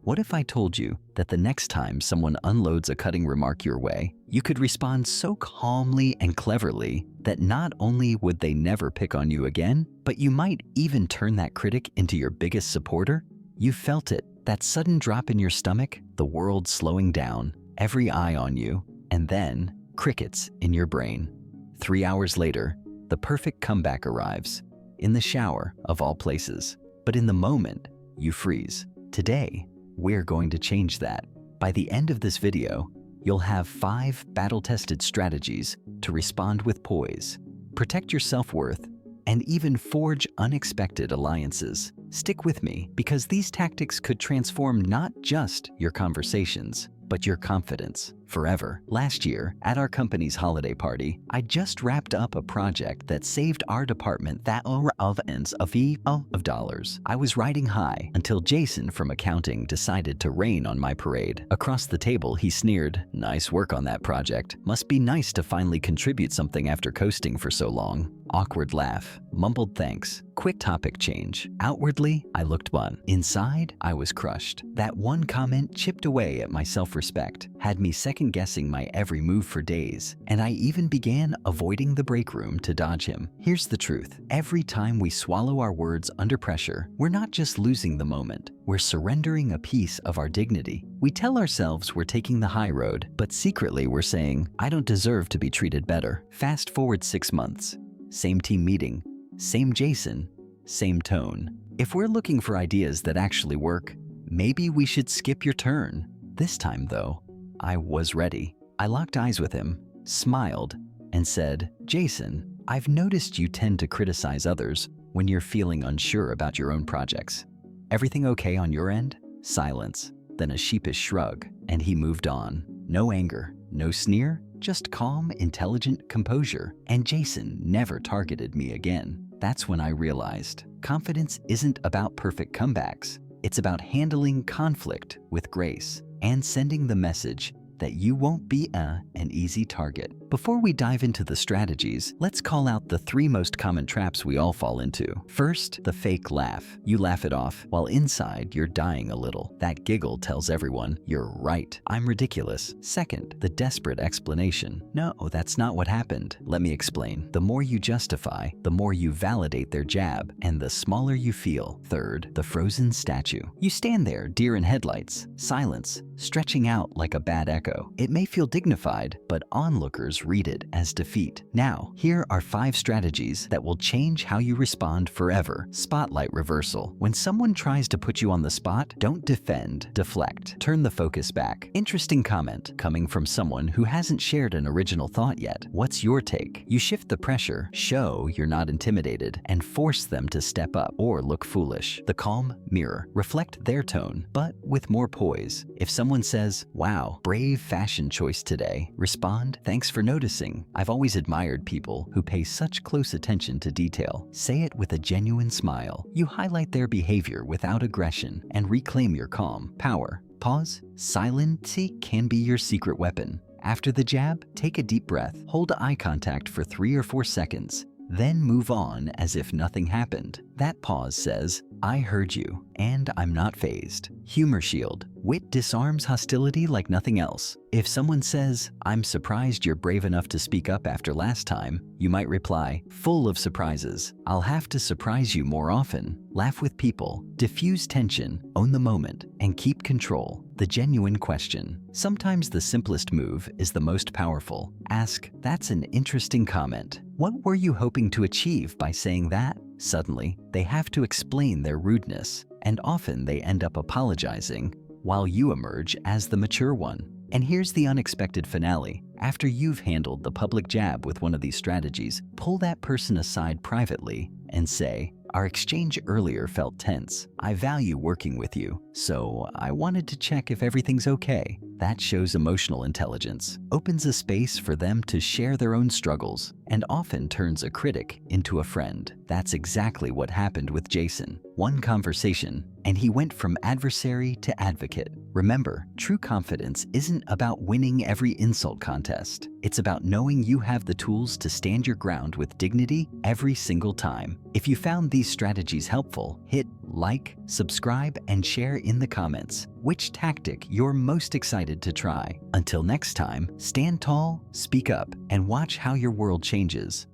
What if I told you that the next time someone unloads a cutting remark your way, you could respond so calmly and cleverly that not only would they never pick on you again, but you might even turn that critic into your biggest supporter? You felt it, that sudden drop in your stomach, the world slowing down, every eye on you, and then crickets in your brain. 3 hours later, the perfect comeback arrives, in the shower of all places. But in the moment, you freeze. Today, we're going to change that. By the end of this video, you'll have 5 battle-tested strategies to respond with poise, protect your self-worth, and even forge unexpected alliances. Stick with me, because these tactics could transform not just your conversations, but your confidence forever. Last year, at our company's holiday party, I just wrapped up a project that saved our department thousands of dollars. I was riding high until Jason from accounting decided to rain on my parade. Across the table, he sneered, "Nice work on that project. Must be nice to finally contribute something after coasting for so long." Awkward laugh, mumbled thanks, quick topic change. Outwardly, I looked fun. Inside, I was crushed. That one comment chipped away at my self-respect, had me second-guessing my every move for days, and I even began avoiding the break room to dodge him. Here's the truth. Every time we swallow our words under pressure, we're not just losing the moment, we're surrendering a piece of our dignity. We tell ourselves we're taking the high road, but secretly we're saying, "I don't deserve to be treated better." Fast forward 6 months. Same team meeting, same Jason, same tone. If we're looking for ideas that actually work, maybe we should skip your turn. This time, though, I was ready. I locked eyes with him, smiled, and said, "Jason, I've noticed you tend to criticize others when you're feeling unsure about your own projects. Everything okay on your end?" Silence, then a sheepish shrug, and he moved on. No anger, no sneer, just calm, intelligent composure, and Jason never targeted me again. That's when I realized confidence isn't about perfect comebacks. It's about handling conflict with grace and sending the message that you won't be an easy target. Before we dive into the strategies, let's call out the 3 most common traps we all fall into. First, the fake laugh. You laugh it off, while inside you're dying a little. That giggle tells everyone, "You're right, I'm ridiculous." Second, the desperate explanation. "No, that's not what happened. Let me explain." The more you justify, the more you validate their jab, and the smaller you feel. Third, the frozen statue. You stand there, deer in headlights, silence, stretching out like a bad echo. It may feel dignified, but onlookers read it as defeat. Now, here are 5 strategies that will change how you respond forever. Spotlight reversal. When someone tries to put you on the spot, don't defend, deflect. Turn the focus back. Interesting comment coming from someone who hasn't shared an original thought yet. What's your take? You shift the pressure, show you're not intimidated, and force them to step up or look foolish. The calm mirror. Reflect their tone, but with more poise. If someone says, "Wow, brave fashion choice today," respond, "Thanks for noticing. I've always admired people who pay such close attention to detail." Say it with a genuine smile. You highlight their behavior without aggression and reclaim your calm. Power. Pause. Silence can be your secret weapon. After the jab, take a deep breath. Hold eye contact for 3 or 4 seconds. Then move on as if nothing happened. That pause says, "I heard you, and I'm not fazed." Humor shield. Wit disarms hostility like nothing else. If someone says, "I'm surprised you're brave enough to speak up after last time," you might reply, full of surprises, "I'll have to surprise you more often." Laugh with people, diffuse tension, own the moment, and keep control. The genuine question. Sometimes the simplest move is the most powerful. Ask, "That's an interesting comment. What were you hoping to achieve by saying that?" Suddenly, they have to explain their rudeness, and often they end up apologizing, while you emerge as the mature one. And here's the unexpected finale. After you've handled the public jab with one of these strategies, pull that person aside privately and say, "Our exchange earlier felt tense. I value working with you, so I wanted to check if everything's okay." That shows emotional intelligence, opens a space for them to share their own struggles, and often turns a critic into a friend. That's exactly what happened with Jason. One conversation, and he went from adversary to advocate. Remember, true confidence isn't about winning every insult contest. It's about knowing you have the tools to stand your ground with dignity every single time. If you found these strategies helpful, hit like, subscribe, and share in the comments. which tactic you're most excited to try. Until next time, stand tall, speak up, and watch how your world changes.